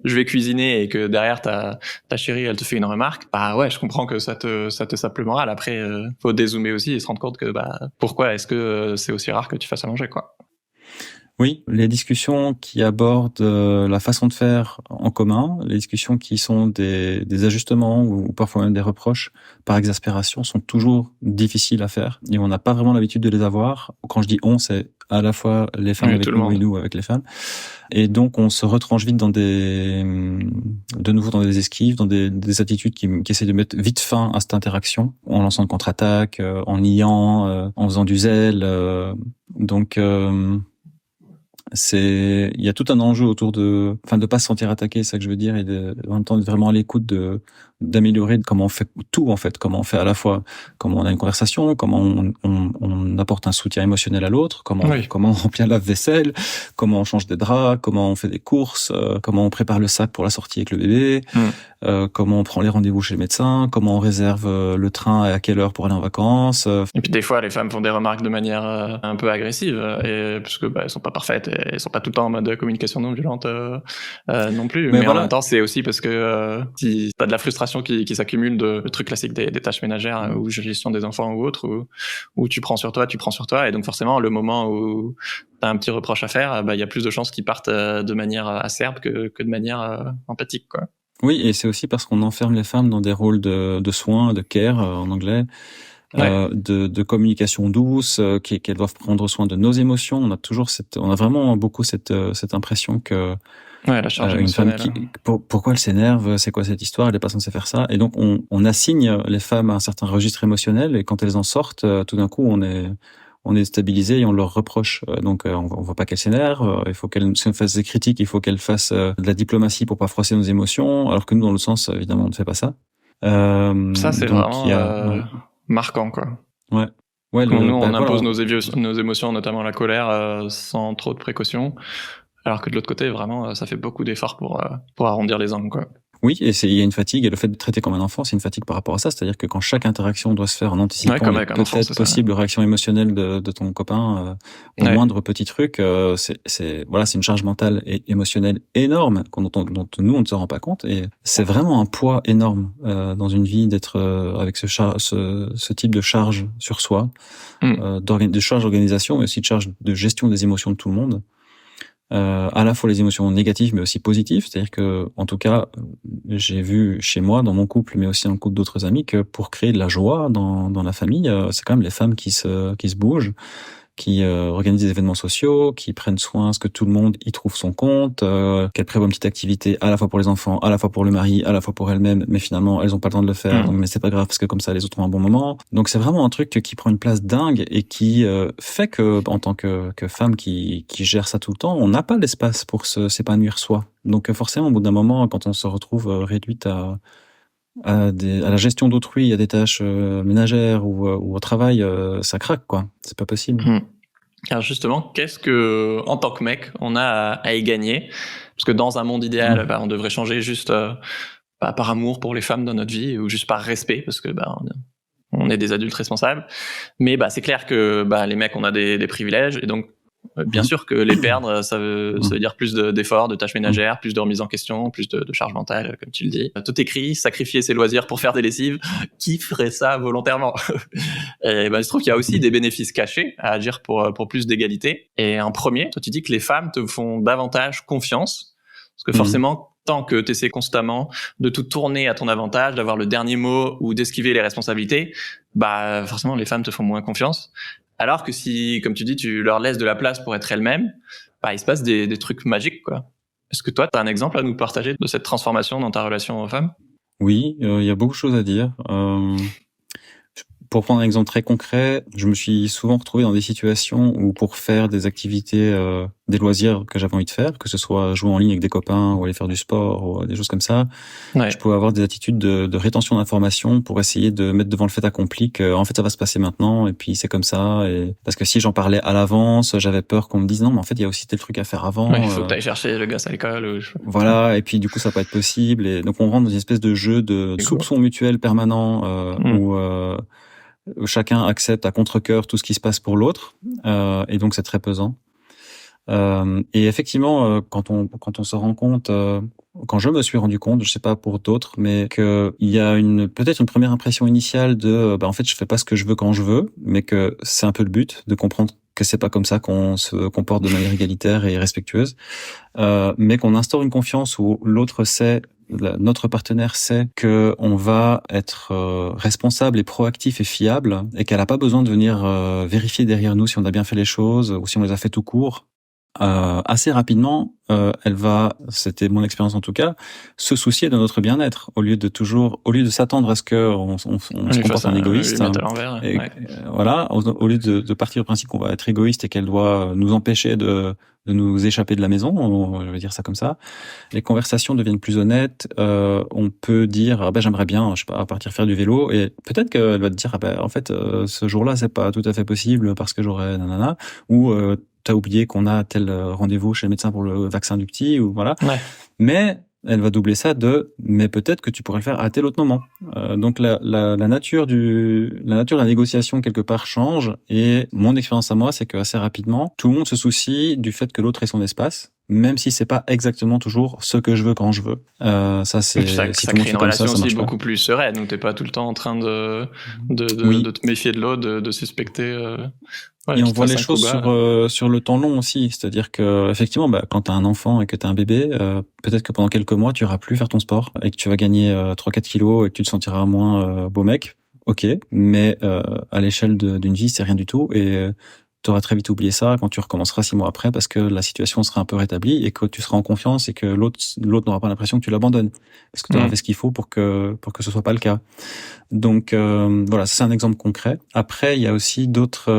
vais cuisiner, et que derrière ta chérie elle te fait une remarque, je comprends que ça te sape le moral. Après faut dézoomer aussi et se rendre compte que pourquoi est-ce que c'est aussi rare que tu fasses à manger, quoi. Oui, les discussions qui abordent la façon de faire en commun, les discussions qui sont des ajustements ou parfois même des reproches par exaspération sont toujours difficiles à faire, et on n'a pas vraiment l'habitude de les avoir. Quand je dis on, c'est à la fois les femmes avec nous et nous avec les femmes. Et donc on se retranche vite de nouveau dans des esquives, dans des attitudes qui essaient de mettre vite fin à cette interaction, en lançant une contre-attaque, en niant, en faisant du zèle. il y a tout un enjeu autour de pas se sentir attaqué, c'est ça que je veux dire, et en même temps d'être vraiment à l'écoute d'améliorer comment on fait tout, en fait, comment on fait à la fois, comment on a une conversation, comment on apporte un soutien émotionnel à l'autre, comment on remplit un lave-vaisselle, comment on change des draps, comment on fait des courses, comment on prépare le sac pour la sortie avec le bébé, comment on prend les rendez-vous chez le médecin, comment on réserve le train et à quelle heure pour aller en vacances. Et puis des fois, les femmes font des remarques de manière un peu agressive, et parce que elles sont pas parfaites, et elles sont pas tout le temps en mode communication non violente non plus. Mais voilà. En même temps, c'est aussi parce que si t'as de la frustration qui s'accumule de le truc classique des tâches ménagères ou gestion des enfants ou autre, où tu prends sur toi, et donc forcément, le moment où t'as un petit reproche à faire, il y a plus de chances qu'ils partent de manière acerbe que de manière empathique, quoi. Oui, et c'est aussi parce qu'on enferme les femmes dans des rôles de soins, de care en anglais, de communication douce, qu'elles doivent prendre soin de nos émotions. On a vraiment beaucoup cette impression que la charge émotionnelle. Une femme pourquoi elle s'énerve, c'est quoi cette histoire, elle est pas censée faire ça. Et donc on assigne les femmes à un certain registre émotionnel, et quand elles en sortent, tout d'un coup on est stabilisé et on leur reproche. Donc on veut pas qu'elles s'énervent, il faut qu'elles fassent des critiques, il faut qu'elles fassent de la diplomatie pour pas froisser nos émotions, alors que nous, dans le sens, évidemment, on ne fait pas ça. Ça, c'est donc, vraiment marquant, quoi. Ouais. Nous, on impose nos émotions, notamment la colère, sans trop de précautions, alors que de l'autre côté, vraiment, ça fait beaucoup d'efforts pour arrondir les angles, quoi. Oui, et il y a une fatigue, et le fait de traiter comme un enfant, c'est une fatigue par rapport à ça. C'est-à-dire que quand chaque interaction doit se faire en anticipant les peut-être possibles réactions émotionnelles de ton copain, au moindre petit truc, c'est une charge mentale et émotionnelle énorme dont nous on ne se rend pas compte, et c'est vraiment un poids énorme dans une vie d'être avec ce type de charge sur soi, de charge d'organisation, mais aussi de charge de gestion des émotions de tout le monde. À la fois les émotions négatives mais aussi positives, c'est-à-dire que, en tout cas, j'ai vu chez moi, dans mon couple, mais aussi dans le couple d'autres amis, que pour créer de la joie dans la famille, c'est quand même les femmes qui se bougent, qui organisent des événements sociaux, qui prennent soin à ce que tout le monde y trouve son compte, qu'elles prévoient une petite activité à la fois pour les enfants, à la fois pour le mari, à la fois pour elles-mêmes, mais finalement elles ont pas le temps de le faire, donc, mais c'est pas grave parce que comme ça les autres ont un bon moment. Donc c'est vraiment un truc qui prend une place dingue et qui fait que, en tant que femme qui gère ça tout le temps, on n'a pas l'espace pour s'épanouir soi. Donc forcément, au bout d'un moment, quand on se retrouve réduite à la gestion d'autrui, à des tâches ménagères ou au travail, ça craque, quoi. C'est pas possible. Alors justement, qu'est-ce que, en tant que mec, on a à y gagner? Parce que dans un monde idéal, on devrait changer juste par amour pour les femmes dans notre vie, ou juste par respect, parce que on est des adultes responsables. Mais c'est clair que les mecs, on a des privilèges, et donc bien sûr que les perdre, ça veut dire plus d'efforts, de tâches ménagères, plus de remise en question, plus de charge mentale, comme tu le dis. Tout écrit, sacrifier ses loisirs pour faire des lessives, qui ferait ça volontairement? Et il se trouve qu'il y a aussi des bénéfices cachés à agir pour plus d'égalité. Et en premier, toi tu dis que les femmes te font davantage confiance, parce que forcément, tant que tu essaies constamment de tout tourner à ton avantage, d'avoir le dernier mot ou d'esquiver les responsabilités, forcément les femmes te font moins confiance. Alors que si, comme tu dis, tu leur laisses de la place pour être elles-mêmes, il se passe des trucs magiques, quoi. Est-ce que toi, tu as un exemple à nous partager de cette transformation dans ta relation aux femmes? Oui, il y a beaucoup de choses à dire. Pour prendre un exemple très concret, je me suis souvent retrouvé dans des situations où, pour faire des activités, des loisirs que j'avais envie de faire, que ce soit jouer en ligne avec des copains ou aller faire du sport ou des choses comme ça, je pouvais avoir des attitudes de rétention d'informations pour essayer de mettre devant le fait accompli que, en fait, ça va se passer maintenant, et puis c'est comme ça. Et parce que si j'en parlais à l'avance, j'avais peur qu'on me dise non, mais en fait, il y a aussi tel truc à faire avant. Il faut que t'ailles chercher le gosse à l'école. Voilà, et puis du coup, ça va pas être possible. Et donc, on rentre dans une espèce de jeu de soupçon mutuel permanent où chacun accepte à contre-cœur tout ce qui se passe pour l'autre, et donc c'est très pesant. Et effectivement, quand on se rend compte, quand je me suis rendu compte, je sais pas pour d'autres, mais que il y a peut-être une première impression initiale de, en fait, je fais pas ce que je veux quand je veux, mais que c'est un peu le but de comprendre que c'est pas comme ça qu'on se comporte de manière égalitaire et respectueuse, mais qu'on instaure une confiance où l'autre sait, notre partenaire sait que on va être responsable et proactif et fiable, et qu'elle a pas besoin de venir vérifier derrière nous si on a bien fait les choses ou si on les a fait tout court. assez rapidement, elle va, c'était mon expérience en tout cas, se soucier de notre bien-être au lieu de s'attendre à ce que on se comporte en égoïste. Voilà, au lieu de partir du principe qu'on va être égoïste et qu'elle doit nous empêcher de nous échapper de la maison, je vais dire ça comme ça. Les conversations deviennent plus honnêtes. On peut dire, j'aimerais bien, je sais pas, partir faire du vélo, et peut-être qu'elle va te dire, en fait, ce jour-là, c'est pas tout à fait possible parce que j'aurais nanana, ou t'as oublié qu'on a tel rendez-vous chez le médecin pour le vaccin du petit, ou voilà. Ouais. Mais elle va doubler ça mais peut-être que tu pourrais le faire à tel autre moment. Donc la nature de la négociation quelque part change, et mon expérience à moi, c'est que assez rapidement, tout le monde se soucie du fait que l'autre ait son espace, même si c'est pas exactement toujours ce que je veux quand je veux. Ça c'est ça crée une relation aussi beaucoup plus sereine, donc t'es pas tout le temps en train de te méfier de l'autre, de suspecter. Et on voit les choses sur le temps long aussi, c'est-à-dire que effectivement, quand t'as un enfant et que t'as un bébé, peut-être que pendant quelques mois tu iras plus faire ton sport et que tu vas gagner 3-4 kilos et que tu te sentiras moins beau mec. Ok, mais à l'échelle d'une vie, c'est rien du tout, et tu auras très vite oublié ça quand tu recommenceras 6 mois après, parce que la situation sera un peu rétablie et que tu seras en confiance et que l'autre n'aura pas l'impression que tu l'abandonnes, parce que tu auras fait ce qu'il faut pour que ce soit pas le cas. Donc voilà, c'est un exemple concret. Après, il y a aussi d'autres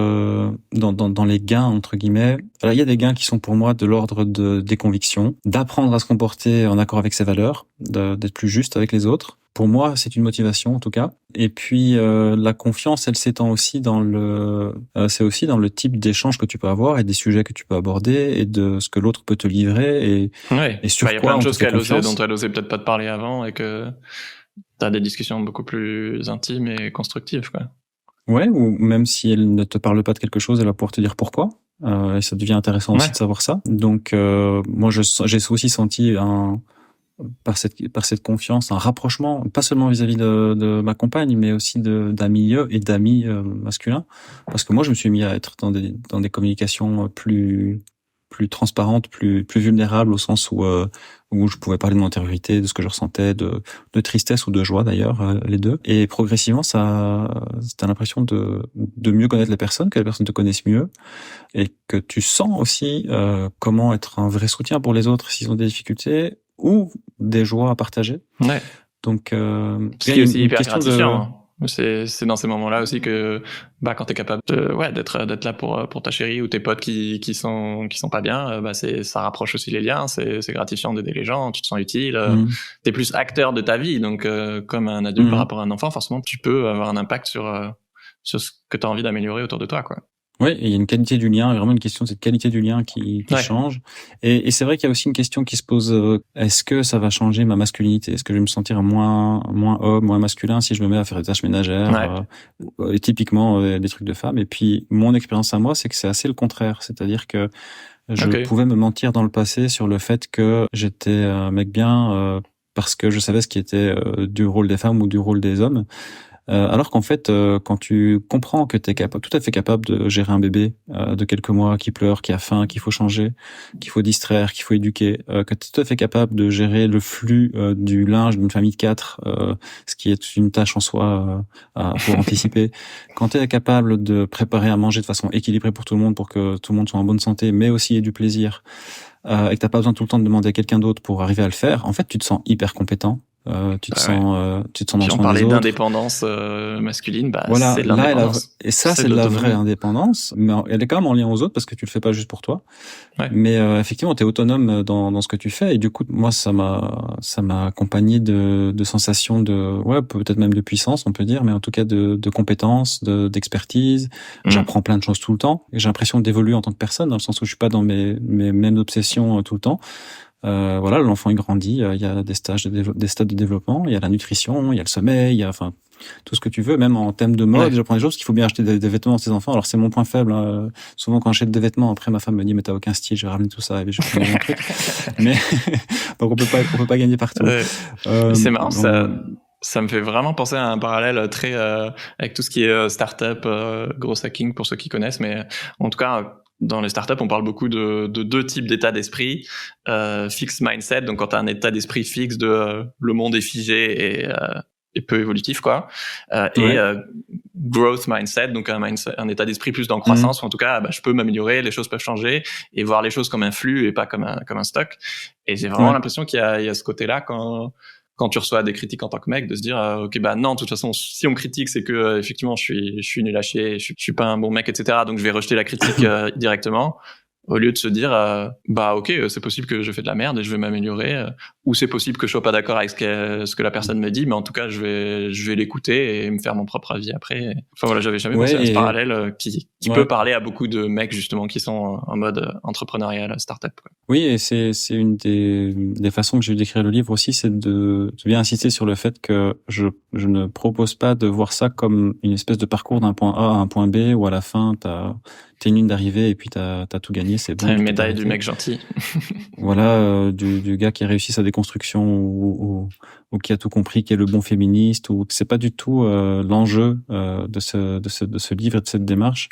dans les gains entre guillemets. Alors, il y a des gains qui sont pour moi de l'ordre des convictions, d'apprendre à se comporter en accord avec ses valeurs, d'être plus juste avec les autres. Pour moi, c'est une motivation en tout cas. Et puis la confiance, elle s'étend aussi c'est aussi dans le type d'échange que tu peux avoir et des sujets que tu peux aborder et de ce que l'autre peut te livrer et sur quoi. Il y a plein de choses dont elle osait peut-être pas te parler avant, et que t'as des discussions beaucoup plus intimes et constructives, quoi. Ouais, ou même si elle ne te parle pas de quelque chose, elle va pouvoir te dire pourquoi. Et ça devient intéressant aussi de savoir ça. Donc moi, j'ai aussi senti par cette confiance, un rapprochement, pas seulement vis-à-vis de ma compagne, mais aussi d'un milieu et d'amis masculins. Parce que moi, je me suis mis à être dans des communications plus transparentes, plus vulnérables, au sens où je pouvais parler de mon intériorité, de ce que je ressentais, de tristesse ou de joie d'ailleurs, les deux. Et progressivement, t'as l'impression de mieux connaître les personnes, que les personnes te connaissent mieux, et que tu sens aussi comment être un vrai soutien pour les autres s'ils ont des difficultés ou des joies à partager. Ouais. Donc, ce qui est aussi hyper gratifiant. C'est dans ces moments-là aussi que, quand t'es capable d'être là pour ta chérie ou tes potes qui sont pas bien, ça rapproche aussi les liens. C'est gratifiant d'aider les gens. Tu te sens utile. T'es plus acteur de ta vie. Donc, comme un adulte par rapport à un enfant, forcément, tu peux avoir un impact sur ce que t'as envie d'améliorer autour de toi, quoi. Oui, il y a une qualité du lien, vraiment une question de cette qualité du lien qui change. Et c'est vrai qu'il y a aussi une question qui se pose, est-ce que ça va changer ma masculinité? Est-ce que je vais me sentir moins homme, moins masculin si je me mets à faire des tâches ménagères, et typiquement des trucs de femme? Et puis, mon expérience à moi, c'est que c'est assez le contraire. C'est-à-dire que je pouvais me mentir dans le passé sur le fait que j'étais un mec bien parce que je savais ce qui était du rôle des femmes ou du rôle des hommes. Alors qu'en fait, quand tu comprends que tu es tout à fait capable de gérer un bébé de quelques mois qui pleure, qui a faim, qu'il faut changer, qu'il faut distraire, qu'il faut éduquer, que tu es tout à fait capable de gérer le flux du linge d'une famille de 4, ce qui est une tâche en soi pour anticiper. Quand tu es capable de préparer à manger de façon équilibrée pour tout le monde, pour que tout le monde soit en bonne santé, mais aussi ait du plaisir, et que t'as pas besoin tout le temps de demander à quelqu'un d'autre pour arriver à le faire, en fait, tu te sens hyper compétent. Tu te sens dans le soin des autres. On parlait d'indépendance masculine, voilà, c'est de l'indépendance. Et ça, c'est de la vraie indépendance, mais elle est quand même en lien aux autres parce que tu le fais pas juste pour toi. Ouais. Mais effectivement, tu es autonome dans ce que tu fais, et du coup, moi, ça m'a accompagné de sensations peut-être même de puissance, on peut dire, mais en tout cas de compétences, d'expertise. J'apprends plein de choses tout le temps, et j'ai l'impression d'évoluer en tant que personne, dans le sens où je suis pas dans mes mêmes obsessions tout le temps. L'enfant il grandit, il y a des stades de développement, il y a la nutrition, il y a le sommeil, il y a tout ce que tu veux, même en termes de mode. Je prends des choses parce qu'il faut bien acheter des vêtements à ses enfants. Alors c'est mon point faible, hein. Souvent quand j'achète des vêtements, après ma femme me dit mais t'as aucun style, je vais ramener tout ça et je vais prendre mon truc. Mais donc on peut pas gagner partout. C'est marrant, ça me fait vraiment penser à un parallèle très avec tout ce qui est startup, gros hacking pour ceux qui connaissent, mais en tout cas dans les startups, on parle beaucoup de deux types d'état d'esprit. Fixed mindset, donc quand tu as un état d'esprit fixe de le monde est figé peu évolutif, quoi. Et growth mindset, donc un état d'esprit plus dans croissance, où en tout cas, je peux m'améliorer, les choses peuvent changer, et voir les choses comme un flux et pas comme un stock. Et j'ai vraiment l'impression qu'il y a ce côté-là quand tu reçois des critiques en tant que mec, de se dire ok, non, de toute façon, si on me critique, c'est que effectivement je suis nul à chier, je suis pas un bon mec, etc. Donc je vais rejeter la critique directement, au lieu de se dire ok, c'est possible que je fais de la merde et je vais m'améliorer, ou c'est possible que je sois pas d'accord avec ce que la personne me dit, mais en tout cas je vais l'écouter et me faire mon propre avis après. Enfin voilà, j'avais jamais pensé à ce parallèle qui peut parler à beaucoup de mecs justement qui sont en mode entrepreneurial, startup, quoi. Oui, et c'est une des façons que j'ai eu d'écrire le livre aussi, c'est de bien insister sur le fait que je ne propose pas de voir ça comme une espèce de parcours d'un point A à un point B, où à la fin t'es une ligne d'arrivée et puis t'as tout gagné, c'est bon. T'as une médaille du mec gentil. Voilà, du gars qui a réussi sa déconstruction ou qui a tout compris, qui est le bon féministe, ou c'est pas du tout l'enjeu de ce livre et de cette démarche.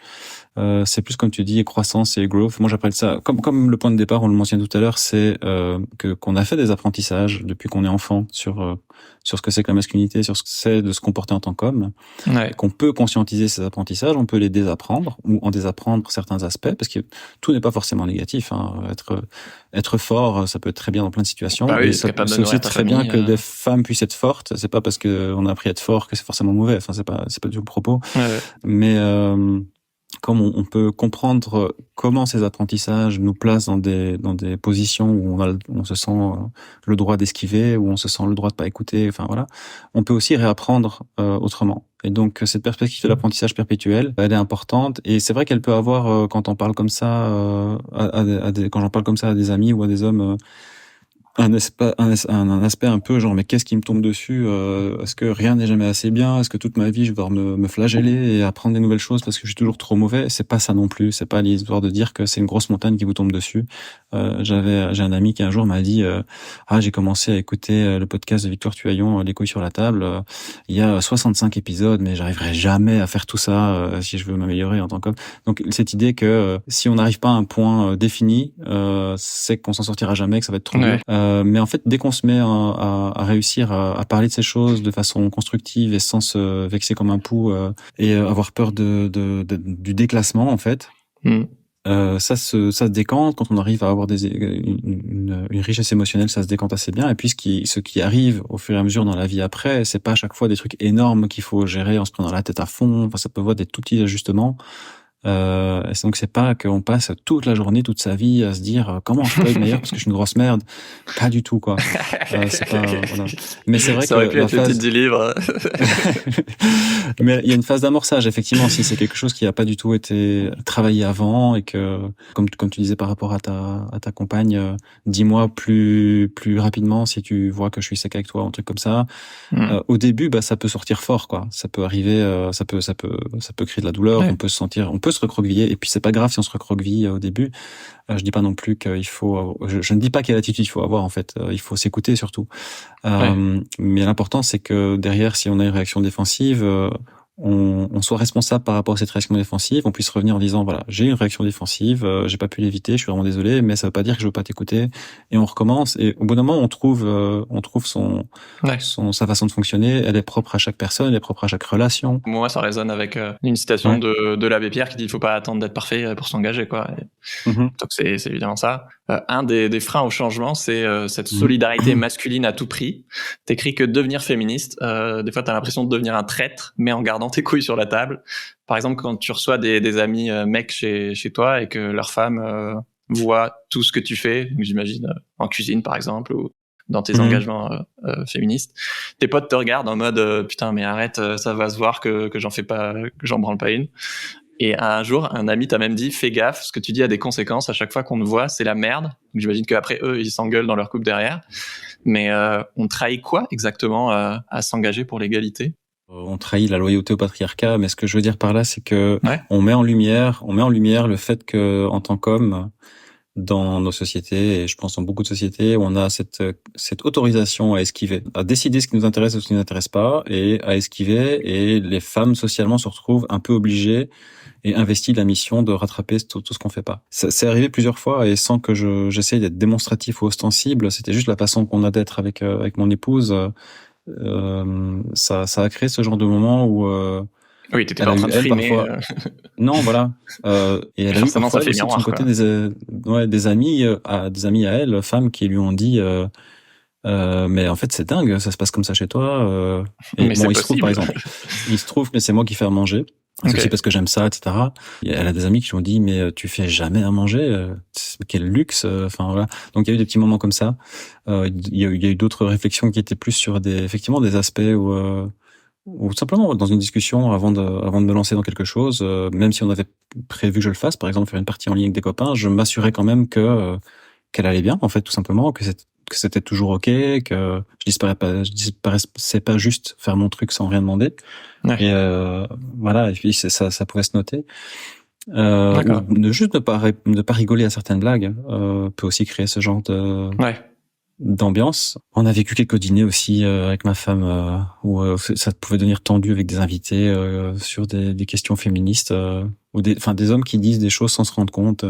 C'est plus, comme tu dis, croissance et growth. Moi, j'appelle ça comme le point de départ, on le mentionne tout à l'heure, c'est qu'on a fait des apprentissages depuis qu'on est enfant sur ce que c'est que la masculinité, sur ce que c'est de se comporter en tant qu'homme, qu'on peut conscientiser ces apprentissages, on peut les désapprendre ou en désapprendre certains aspects, parce que tout n'est pas forcément négatif, hein. Être fort, ça peut être très bien dans plein de situations. Oui, c'est aussi très bien que des femmes puissent être fortes. C'est pas parce que on a appris à être fort que c'est forcément mauvais. Enfin, c'est pas du tout le propos. Mais comme on peut comprendre comment ces apprentissages nous placent dans des positions où on se sent le droit d'esquiver, où on se sent le droit de pas écouter, enfin voilà, on peut aussi réapprendre autrement. Et donc cette perspective de l'apprentissage perpétuel, elle est importante, et c'est vrai qu'elle peut avoir quand on parle comme ça quand j'en parle comme ça à des amis ou à des hommes, un aspect un peu genre, mais qu'est-ce qui me tombe dessus, est-ce que rien n'est jamais assez bien, est-ce que toute ma vie je vais devoir me flageller et apprendre des nouvelles choses parce que je suis toujours trop mauvais? C'est pas ça non plus, c'est pas l'histoire de dire que c'est une grosse montagne qui vous tombe dessus. J'ai un ami qui un jour m'a dit j'ai commencé à écouter le podcast de Victoire Tuaillon, Les couilles sur la table, il y a 65 épisodes, mais j'arriverai jamais à faire tout ça si je veux m'améliorer en tant qu'homme. Donc cette idée que si on n'arrive pas à un point défini, c'est qu'on s'en sortira jamais, que ça va être trop dur. Mais en fait, dès qu'on se met à réussir à parler de ces choses de façon constructive et sans se vexer comme un pou et avoir peur du déclassement, en fait, ça se décante. Quand on arrive à avoir une richesse émotionnelle, ça se décante assez bien. Et puis ce qui arrive au fur et à mesure dans la vie après, c'est pas à chaque fois des trucs énormes qu'il faut gérer en se prenant la tête à fond. Enfin, ça peut avoir des tout petits ajustements. Donc c'est pas qu'on passe toute la journée, toute sa vie à se dire comment je peux être meilleur parce que je suis une grosse merde. Pas du tout, quoi. C'est pas, voilà. Mais c'est vrai ça aurait pu être le titre du livre. Mais il y a une phase d'amorçage, effectivement, si c'est quelque chose qui a pas du tout été travaillé avant et que, comme tu disais par rapport à ta compagne, dis-moi plus rapidement si tu vois que je suis sec avec toi, un truc comme ça. Au début, ça peut sortir fort, quoi. Ça peut arriver, ça peut créer de la douleur, on peut se recroqueviller, et puis c'est pas grave si on se recroqueville au début. Je dis pas non plus qu'il faut, je ne dis pas quelle attitude il faut avoir, en fait. Il faut s'écouter surtout. Mais l'important, c'est que derrière, si on a une réaction défensive, on soit responsable par rapport à cette réaction défensive, on puisse revenir en disant voilà, j'ai une réaction défensive, j'ai pas pu l'éviter, je suis vraiment désolé, mais ça veut pas dire que je veux pas t'écouter, et on recommence, et au bout d'un moment on trouve sa façon de fonctionner, elle est propre à chaque personne, elle est propre à chaque relation. Moi ça résonne avec une citation de l'abbé Pierre qui dit il faut pas attendre d'être parfait pour s'engager, quoi. Donc c'est évidemment ça. Un des freins au changement, c'est cette solidarité masculine à tout prix. T'écris que devenir féministe, des fois t'as l'impression de devenir un traître, mais en gardant tes couilles sur la table. Par exemple, quand tu reçois des amis mecs chez toi et que leur femme voit tout ce que tu fais, donc j'imagine en cuisine par exemple, ou dans tes engagements féministes, tes potes te regardent en mode putain mais arrête, ça va se voir que j'en fais pas, que j'en branle pas une. Et un jour, un ami t'a même dit fais gaffe, ce que tu dis a des conséquences, à chaque fois qu'on te voit, c'est la merde. Donc j'imagine qu'après eux, ils s'engueulent dans leur couple derrière. Mais on trahit quoi exactement à s'engager pour l'égalité? On trahit la loyauté au patriarcat, mais ce que je veux dire par là, c'est que on met en lumière le fait que, en tant qu'homme, dans nos sociétés, et je pense dans beaucoup de sociétés, on a cette autorisation à esquiver, à décider ce qui nous intéresse ou ce qui ne nous intéresse pas, et à esquiver, et les femmes socialement se retrouvent un peu obligées et investies de la mission de rattraper tout ce qu'on fait pas. C'est arrivé plusieurs fois, et sans que j'essaye d'être démonstratif ou ostensible, c'était juste la façon qu'on a d'être avec mon épouse. ça a créé ce genre de moment où oui, t'étais pas en train de frimer. Parfois... Non, voilà. Et elle a eu parfois aussi de son côté des amis à elle, femmes, qui lui ont dit mais en fait c'est dingue, ça se passe comme ça chez toi. Et mais bon, il se trouve que c'est moi qui fais à manger. C'est aussi parce que j'aime ça, etc. Et elle a des amis qui lui ont dit mais tu fais jamais à manger, quel luxe. Enfin voilà. Donc il y a eu des petits moments comme ça. Il y a eu d'autres réflexions qui étaient plus sur effectivement des aspects ou simplement dans une discussion avant de me lancer dans quelque chose, même si on avait prévu que je le fasse, par exemple faire une partie en ligne avec des copains, je m'assurais quand même qu'elle allait bien, en fait, tout simplement, que c'était toujours ok, que je disparaissais pas juste faire mon truc sans rien demander. Ouais. Et voilà, et puis ça pouvait se noter. Ne pas rigoler à certaines blagues peut aussi créer ce genre d'ambiance. On a vécu quelques dîners aussi avec ma femme où ça pouvait devenir tendu avec des invités sur des questions féministes ou des hommes qui disent des choses sans se rendre compte.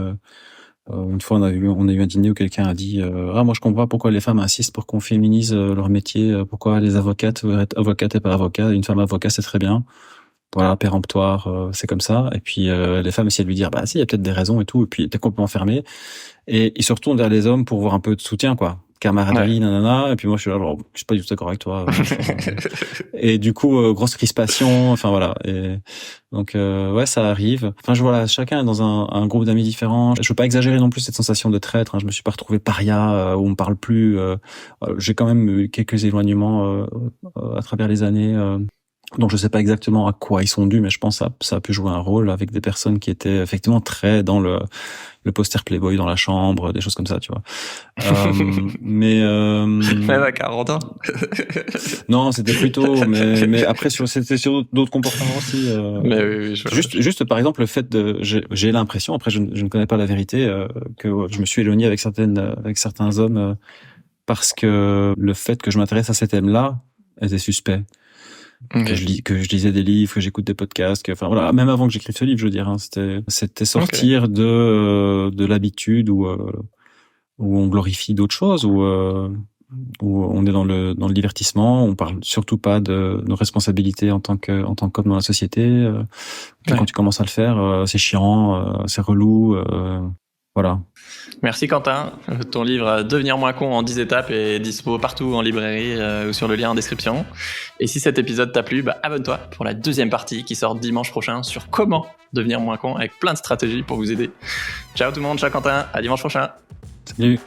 Une fois, on a eu un dîner où quelqu'un a dit moi je comprends pas pourquoi les femmes insistent pour qu'on féminise leur métier, pourquoi les avocates veulent être avocates et pas avocats, une femme avocat c'est très bien. Voilà, péremptoire, c'est comme ça. Et puis les femmes essaient de lui dire bah si, il y a peut-être des raisons et tout, et puis t'es complètement fermé. Et ils se retournent vers les hommes pour voir un peu de soutien, quoi. Camaraderie, nanana. Et puis moi je suis là, genre, je suis pas du tout d'accord avec toi. Et du coup grosse crispation. Enfin voilà. Et donc ouais, ça arrive. Enfin voilà, chacun est dans un groupe d'amis différents. Je veux pas exagérer non plus cette sensation de traître. Je me suis pas retrouvé paria où on me parle plus. J'ai quand même eu quelques éloignements à travers les années. Donc je sais pas exactement à quoi ils sont dus, mais je pense que ça a pu jouer un rôle avec des personnes qui étaient effectivement très dans le poster Playboy dans la chambre, des choses comme ça, tu vois. Mais même à 40 ans. Non, c'était plus tôt, mais après c'était sur d'autres comportements aussi. Mais oui, juste par exemple le fait j'ai l'impression, après je ne connais pas la vérité, que je me suis éloigné avec certains hommes parce que le fait que je m'intéresse à ces thèmes-là était suspect. Que je lisais des livres, que j'écoute des podcasts, enfin voilà, même avant que j'écrive ce livre, je veux dire, c'était sortir de l'habitude où on glorifie d'autres choses, où on est dans le divertissement, on parle surtout pas de nos responsabilités en tant qu'homme dans la société. Quand tu commences à le faire, c'est chiant, c'est relou, voilà. Merci Quentin. Ton livre Devenir moins con en 10 étapes est dispo partout en librairie ou sur le lien en description. Et si cet épisode t'a plu, abonne-toi pour la deuxième partie qui sort dimanche prochain sur comment devenir moins con avec plein de stratégies pour vous aider. Ciao tout le monde, ciao Quentin, à dimanche prochain. Salut.